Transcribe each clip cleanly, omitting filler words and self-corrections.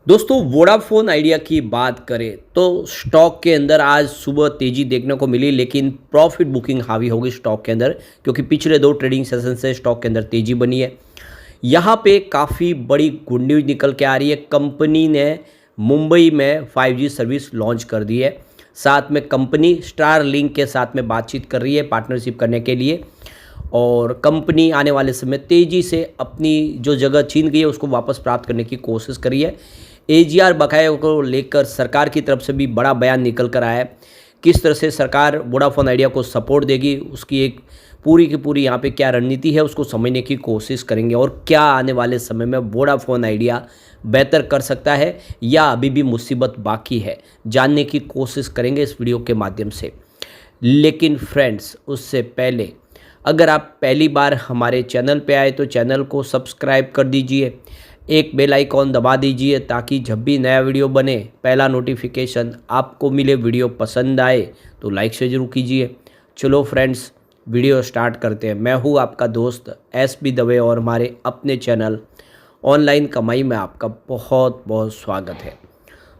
दोस्तों Vodafone idea की बात करें तो स्टॉक के अंदर आज सुबह तेजी देखने को मिली, लेकिन प्रॉफिट बुकिंग हावी हो गई स्टॉक के अंदर, क्योंकि पिछले दो ट्रेडिंग सेशन से स्टॉक के अंदर तेजी बनी है। यहाँ पे काफ़ी बड़ी गुड न्यूज़ निकल के आ रही है। कंपनी ने मुंबई में 5G सर्विस लॉन्च कर दी है। साथ में कंपनी स्टार लिंक के साथ में बातचीत कर रही है पार्टनरशिप करने के लिए, और कंपनी आने वाले समय तेज़ी से अपनी जो जगह छीन गई है उसको वापस प्राप्त करने की कोशिश करी है। एजीआर बकाया को लेकर सरकार की तरफ से भी बड़ा बयान निकल कर आया है। किस तरह से सरकार वोडाफोन आइडिया को सपोर्ट देगी, उसकी एक पूरी की पूरी यहाँ पे क्या रणनीति है उसको समझने की कोशिश करेंगे, और क्या आने वाले समय में वोडाफोन आइडिया बेहतर कर सकता है या अभी भी मुसीबत बाकी है, जानने की कोशिश करेंगे इस वीडियो के माध्यम से। लेकिन फ्रेंड्स, उससे पहले अगर आप पहली बार हमारे चैनल पे आए तो चैनल को सब्सक्राइब कर दीजिए, एक बेल आइकॉन दबा दीजिए ताकि जब भी नया वीडियो बने पहला नोटिफिकेशन आपको मिले। वीडियो पसंद आए तो लाइक से ज़रूर कीजिए। चलो फ्रेंड्स, वीडियो स्टार्ट करते हैं। मैं हूँ आपका दोस्त एसबी दवे और हमारे अपने चैनल ऑनलाइन कमाई में आपका बहुत बहुत स्वागत है।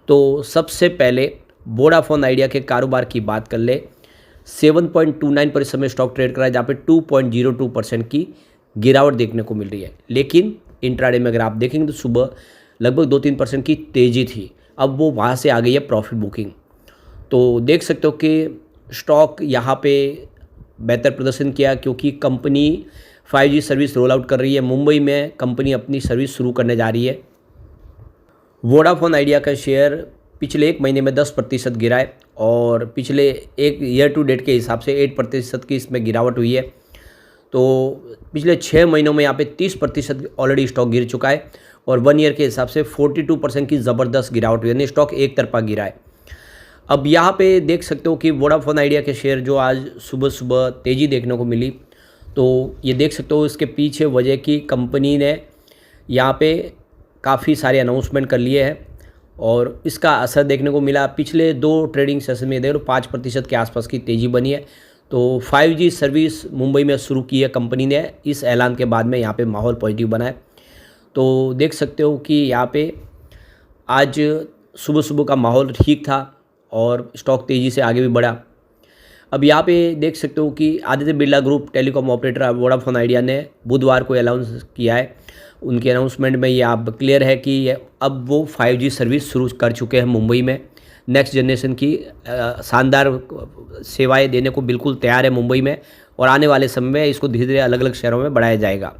तो सबसे पहले वोडाफोन आइडिया के कारोबार की बात कर ले। 7.29 पर इस समय स्टॉक ट्रेड कर रहा है, जहाँ पे 2.02% की गिरावट देखने को मिल रही है। लेकिन इंट्राडे में अगर आप देखेंगे तो सुबह लगभग 2-3% की तेज़ी थी, अब वो वहाँ से आ गई है प्रॉफिट बुकिंग। तो देख सकते हो कि स्टॉक यहाँ पे बेहतर प्रदर्शन किया, क्योंकि company 5G service roll out कर रही है। मुंबई में कंपनी अपनी सर्विस शुरू करने जा रही है। वोडाफोन आइडिया का शेयर पिछले एक महीने में 10% गिरा है, और पिछले एक ईयर टू डेट के हिसाब से 8% की इसमें गिरावट हुई है। तो पिछले 6 महीनों में यहाँ पे 30% ऑलरेडी स्टॉक गिर चुका है, और 1 ईयर के हिसाब से 42% की ज़बरदस्त गिरावट हुई है, यानी स्टॉक एक तरफा गिरा है। अब यहाँ पे देख सकते हो कि वोडाफोन आइडिया के शेयर जो आज सुबह सुबह तेज़ी देखने को मिली, तो ये देख सकते हो इसके पीछे वजह की कंपनी ने यहाँ पे काफ़ी सारे अनाउंसमेंट कर लिए हैं, और इसका असर देखने को मिला। पिछले दो ट्रेडिंग सेशन में देख लो 5% के आसपास की तेज़ी बनी है। तो 5G सर्विस मुंबई में शुरू की है कंपनी ने। इस ऐलान के बाद में यहाँ पे माहौल पॉजिटिव बना है। तो देख सकते हो कि यहाँ पे आज सुबह सुबह का माहौल ठीक था और स्टॉक तेज़ी से आगे भी बढ़ा। अब यहाँ पे देख सकते हो कि Aditya Birla group telecom operator Vodafone idea ने बुधवार को अनाउंस किया है। उनके अनाउंसमेंट में ये आप क्लियर है कि अब वो 5G सर्विस शुरू कर चुके हैं मुंबई में। नेक्स्ट जनरेशन की शानदार सेवाएं देने को बिल्कुल तैयार है मुंबई में, और आने वाले समय में इसको धीरे धीरे अलग अलग शहरों में बढ़ाया जाएगा।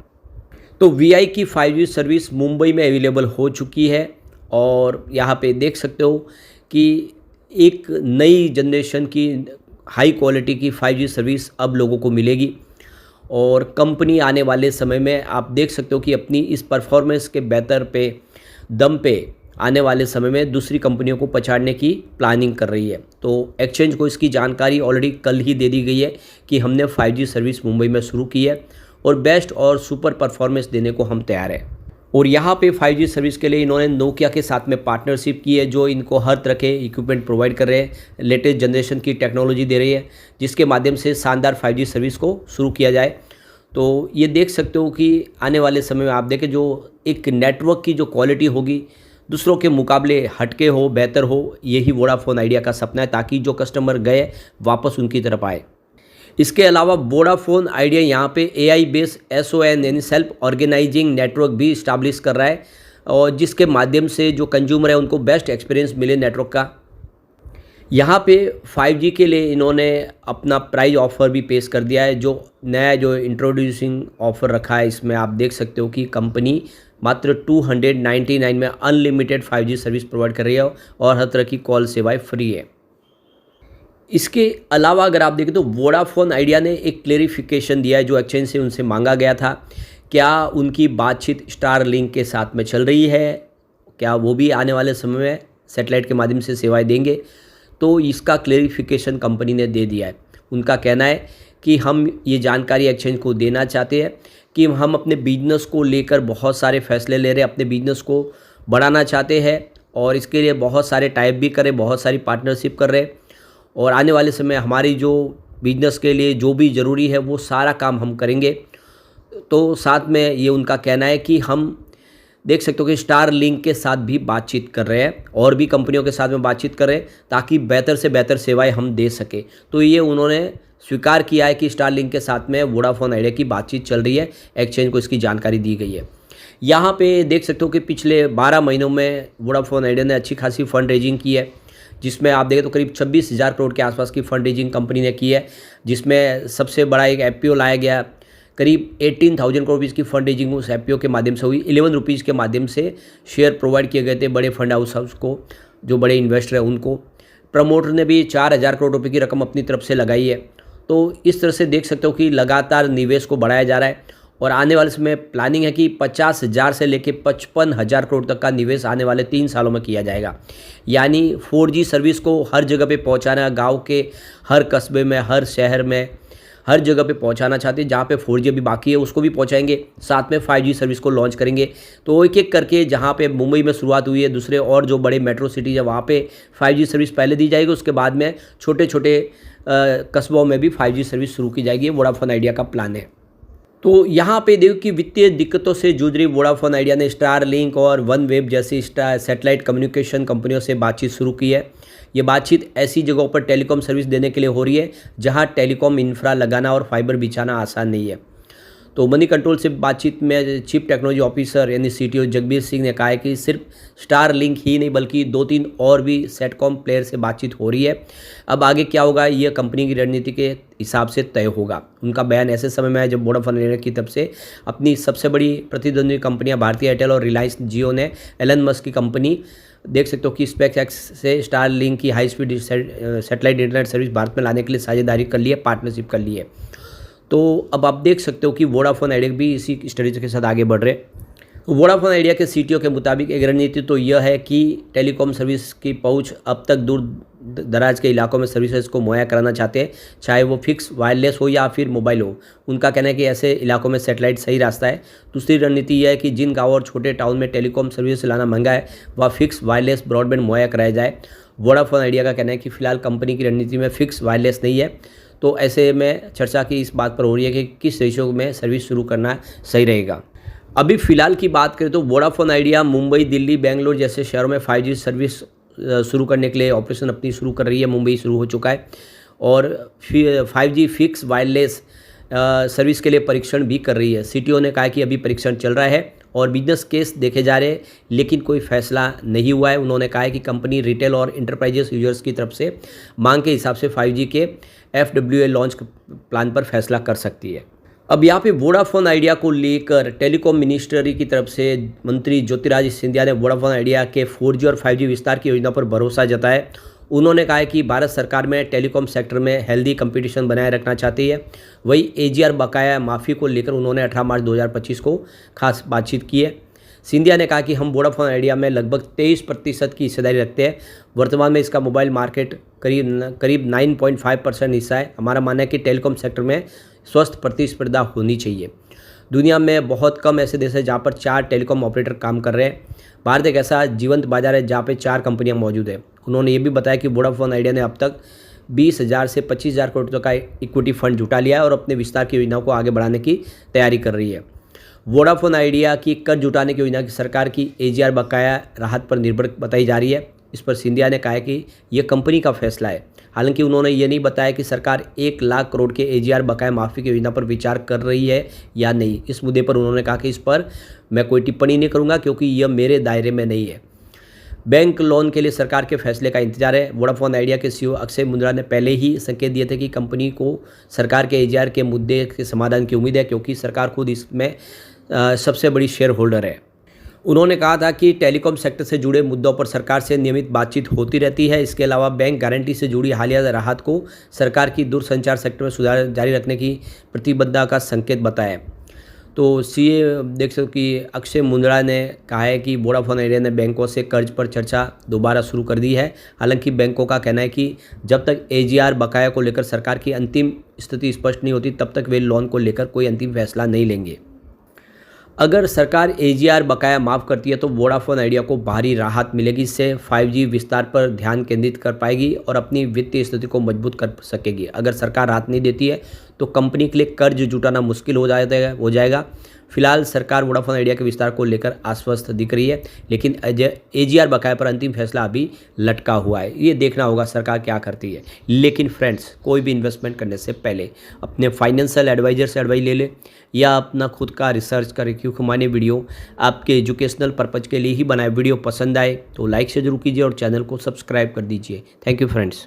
तो VI की 5G सर्विस मुंबई में अवेलेबल हो चुकी है, और यहाँ पे देख सकते हो कि एक नई जनरेशन की हाई क्वालिटी की 5G सर्विस अब लोगों को मिलेगी। और कंपनी आने वाले समय में आप देख सकते हो कि अपनी इस परफॉर्मेंस के बेहतर पे दम पे आने वाले समय में दूसरी कंपनियों को पछाड़ने की प्लानिंग कर रही है। तो एक्सचेंज को इसकी जानकारी ऑलरेडी कल ही दे दी गई है कि हमने 5G सर्विस मुंबई में शुरू की है, और बेस्ट और सुपर परफॉर्मेंस देने को हम तैयार हैं। और यहाँ पे 5G सर्विस के लिए इन्होंने नोकिया के साथ में पार्टनरशिप की है, जो इनको हर तरह के इक्विपमेंट प्रोवाइड कर रहे हैं, लेटेस्ट जनरेशन की टेक्नोलॉजी दे रही है, जिसके माध्यम से शानदार 5G सर्विस को शुरू किया जाए। तो ये देख सकते हो कि आने वाले समय में आप देखें जो एक नेटवर्क की जो क्वालिटी होगी दूसरों के मुकाबले हटके हो, बेहतर हो, यही वोडाफोन आइडिया का सपना है, ताकि जो कस्टमर गए वापस उनकी तरफ आए। इसके अलावा वोडाफोन आइडिया यहाँ पे AI बेस्ड SON यानी सेल्फ ऑर्गेनाइजिंग नेटवर्क भी इस्टाब्लिश कर रहा है, और जिसके माध्यम से जो कंज्यूमर है उनको बेस्ट एक्सपीरियंस मिले नेटवर्क का। यहाँ पे 5G के लिए इन्होंने अपना प्राइस ऑफर भी पेश कर दिया है। जो नया जो इंट्रोड्यूसिंग ऑफर रखा है, इसमें आप देख सकते हो कि कंपनी मात्र 299 में अनलिमिटेड 5G सर्विस प्रोवाइड कर रही है, और हर तरह की कॉल सेवाएं फ्री है। इसके अलावा अगर आप देखें तो वोडाफोन आइडिया ने एक क्लेरिफिकेशन दिया है जो एक्सचेंज से उनसे मांगा गया था। क्या उनकी बातचीत स्टार लिंक के साथ में चल रही है, क्या वो भी आने वाले समय में सैटेलाइट के माध्यम से सेवाएं देंगे, तो इसका क्लेरिफिकेशन कंपनी ने दे दिया है। उनका कहना है कि हम ये जानकारी एक्सचेंज को देना चाहते हैं कि हम अपने बिजनेस को लेकर बहुत सारे फैसले ले रहे हैं, अपने बिजनेस को बढ़ाना चाहते हैं, और इसके लिए बहुत सारे टाइप भी कर रहे, बहुत सारी पार्टनरशिप कर रहे हैं, और आने वाले समय हमारी जो बिजनेस के लिए जो भी ज़रूरी है वो सारा काम हम करेंगे। तो साथ में ये उनका कहना है कि हम देख सकते हो कि स्टार लिंक के साथ भी बातचीत कर रहे हैं और भी कंपनियों के साथ में बातचीत कर रहे हैं ताकि बेहतर से बेहतर सेवाएं हम दे सके। तो ये उन्होंने स्वीकार किया है कि स्टार लिंक के साथ में वोडाफोन आइडिया की बातचीत चल रही है, एक्सचेंज को इसकी जानकारी दी गई है। यहाँ पे देख सकते हो कि पिछले 12 महीनों में वोडाफोन आइडिया ने अच्छी खासी फंड रेजिंग की है, जिसमें आप देखें तो करीब 26,000 करोड़ के आसपास की फंड रेजिंग कंपनी ने की है, जिसमें सबसे बड़ा एक IPO लाया गया। करीब 18,000 करोड़ रुपीज़ की फंड रेजिंग उस IPO के माध्यम से हुई। 11 रुपीज़ के माध्यम से शेयर प्रोवाइड किए गए थे बड़े फंड हाउस को, जो बड़े इन्वेस्टर हैं उनको। प्रमोटर ने भी 4,000 करोड़ रुपये की रकम अपनी तरफ से लगाई है। तो इस तरह से देख सकते हो कि लगातार निवेश को बढ़ाया जा रहा है और आने वाले समय प्लानिंग है कि 50,000 से लेकर 55,000 करोड़ तक का निवेश आने वाले 3 सालों में किया जाएगा। यानी 4G सर्विस को हर जगह पे पहुंचाना, गांव के हर कस्बे में, हर शहर में, हर जगह पे पहुंचाना चाहते हैं। जहां पे 4G अभी बाकी है उसको भी पहुंचाएंगे, साथ में 5G सर्विस को लॉन्च करेंगे। तो एक एक करके जहां पे मुंबई में शुरुआत हुई है, दूसरे और जो बड़े मेट्रो सिटीज़ है वहाँ पे 5G सर्विस पहले दी जाएगी, उसके बाद में छोटे छोटे कस्बों में भी 5G सर्विस शुरू की जाएगी। वोडाफोन आइडिया का प्लान है। तो यहाँ पे देखो कि वित्तीय दिक्कतों से जूझ रही वोडाफोन आइडिया ने स्टार लिंक और वन वेब जैसी सैटेलाइट कम्युनिकेशन कंपनियों से बातचीत शुरू की है। ये बातचीत ऐसी जगहों पर टेलीकॉम सर्विस देने के लिए हो रही है जहाँ टेलीकॉम इंफ्रा लगाना और फाइबर बिछाना आसान नहीं है। तो मनी कंट्रोल से बातचीत में चीफ टेक्नोलॉजी ऑफिसर यानी CTO जगबीर सिंह ने कहा है कि सिर्फ स्टार लिंक ही नहीं बल्कि 2-3 और भी सेटकॉम प्लेयर से बातचीत हो रही है। अब आगे क्या होगा ये कंपनी की रणनीति के हिसाब से तय होगा। उनका बयान ऐसे समय में है जब वोडाफोन आइडिया की तरफ से अपनी सबसे बड़ी प्रतिद्वंदी कंपनियां भारतीय एयरटेल और रिलायंस जियो ने एलन मस्क की कंपनी देख सकते हो कि स्पेसएक्स से स्टार लिंक की high speed satellite internet service Bharat में लाने के लिए साझेदारी कर ली है, पार्टनरशिप कर ली है। तो अब आप देख सकते हो कि वोडाफोन आइडिया भी इसी स्ट्रेटेजी के साथ आगे बढ़ रहे हैं। वोडाफोन आइडिया के CTO के मुताबिक एक रणनीति तो यह है कि टेलीकॉम सर्विस की पहुंच अब तक दूर दराज के इलाकों में सर्विसेज को मुहैया कराना चाहते हैं, चाहे वो फिक्स वायरलेस हो या फिर मोबाइल हो। उनका कहना है कि ऐसे इलाकों में सैटेलाइट सही रास्ता है। दूसरी रणनीति यह है कि जिन गाँव और छोटे टाउन में टेलीकॉम सर्विस लाना महंगा है वह फिक्स वायरलेस ब्रॉडबैंड मुहैया कराया जाए। वोडाफोन आइडिया का कहना है कि फिलहाल कंपनी की रणनीति में फिक्स वायरलेस नहीं है। तो ऐसे में चर्चा की इस बात पर हो रही है कि किस रेशियो में सर्विस शुरू करना सही रहेगा। अभी फ़िलहाल की बात करें तो वोडाफोन आइडिया मुंबई, दिल्ली, बेंगलोर जैसे शहरों में 5G सर्विस शुरू करने के लिए ऑपरेशन अपनी शुरू कर रही है। मुंबई शुरू हो चुका है और 5G फिक्स वायरलेस सर्विस के लिए परीक्षण भी कर रही है। CTO ने कहा कि अभी परीक्षण चल रहा है और बिजनेस केस देखे जा रहे हैं, लेकिन कोई फैसला नहीं हुआ है। उन्होंने कहा है कि कंपनी रिटेल और इंटरप्राइजेस यूजर्स की तरफ से मांग के हिसाब से 5G के FWA लॉन्च प्लान पर फैसला कर सकती है। अब यहाँ पे वोडाफोन आइडिया को लेकर टेलीकॉम मिनिस्ट्री की तरफ से मंत्री ज्योतिरादित्य सिंधिया ने वोडाफोन आइडिया के 4G और 5G विस्तार की योजना पर भरोसा जताया। उन्होंने कहा है कि भारत सरकार में टेलीकॉम सेक्टर में हेल्दी कंपटीशन बनाए रखना चाहती है। वही AGR बकाया माफ़ी को लेकर उन्होंने 18 मार्च 2025 को खास बातचीत की है। सिंधिया ने कहा कि हम वोडाफोन आइडिया में लगभग 23% की हिस्सेदारी रखते हैं। वर्तमान में इसका मोबाइल मार्केट करीब 9.5% हिस्सा है। हमारा मानना है कि टेलीकॉम सेक्टर में स्वस्थ प्रतिस्पर्धा होनी चाहिए। दुनिया में बहुत कम ऐसे देश हैं जहाँ पर 4 टेलीकॉम ऑपरेटर काम कर रहे हैं। भारत एक ऐसा जीवंत बाजार है जहाँ पे 4 कंपनियाँ मौजूद है। उन्होंने ये भी बताया कि वोडाफोन आइडिया ने अब तक 20,000 से 25,000 करोड़ तक का इक्विटी फंड जुटा लिया है और अपने विस्तार की योजनाओं को आगे बढ़ाने की तैयारी कर रही है। वोडाफोन आइडिया की कर जुटाने की योजना की सरकार की AGR बकाया राहत पर निर्भर बताई जा रही है। इस पर सिंधिया ने कहा है कि यह कंपनी का फैसला है। हालांकि उन्होंने ये नहीं बताया कि सरकार 1 लाख करोड़ के AGR बकाया माफ़ी की योजना पर विचार कर रही है या नहीं। इस मुद्दे पर उन्होंने कहा कि इस पर मैं कोई टिप्पणी नहीं करूंगा क्योंकि यह मेरे दायरे में नहीं है। बैंक लोन के लिए सरकार के फैसले का इंतजार है। वोडाफोन आइडिया के CEO अक्षय मुंद्रा ने पहले ही संकेत दिए थे कि कंपनी को सरकार के AGR के मुद्दे के समाधान की उम्मीद है क्योंकि सरकार खुद इसमें सबसे बड़ी शेयर होल्डर है। उन्होंने कहा था कि टेलीकॉम सेक्टर से जुड़े मुद्दों पर सरकार से नियमित बातचीत होती रहती है। इसके अलावा बैंक गारंटी से जुड़ी हालिया राहत को सरकार की दूरसंचार सेक्टर में सुधार जारी रखने की प्रतिबद्धता का संकेत बताया। तो CA देख सकते हो कि अक्षय मुंद्रा ने कहा है कि वोडाफोन आइडिया ने बैंकों से कर्ज पर चर्चा दोबारा शुरू कर दी है। हालांकि बैंकों का कहना है कि जब तक AGR बकाया को लेकर सरकार की अंतिम स्थिति स्पष्ट नहीं होती तब तक वे लोन को लेकर कोई अंतिम फैसला नहीं लेंगे। अगर सरकार AGR बकाया माफ़ करती है तो वोडाफोन आइडिया को भारी राहत मिलेगी। इससे 5G विस्तार पर ध्यान केंद्रित कर पाएगी और अपनी वित्तीय स्थिति को मजबूत कर सकेगी। अगर सरकार राहत नहीं देती है तो कंपनी के लिए कर्ज जुटाना मुश्किल हो जाएगा। फिलहाल सरकार वोडाफोन आइडिया के विस्तार को लेकर आश्वस्त दिख रही है, लेकिन AGR बकाया पर अंतिम फैसला अभी लटका हुआ है। ये देखना होगा सरकार क्या करती है। लेकिन फ्रेंड्स, कोई भी इन्वेस्टमेंट करने से पहले अपने फाइनेंशियल एडवाइजर से एडवाइस ले ले या अपना खुद का रिसर्च करें, क्योंकि हमारे वीडियो आपके एजुकेशनल पर्पज़ के लिए ही बनाए। वीडियो पसंद आए तो लाइक से जरूर कीजिए और चैनल को सब्सक्राइब कर दीजिए। Thank you friends.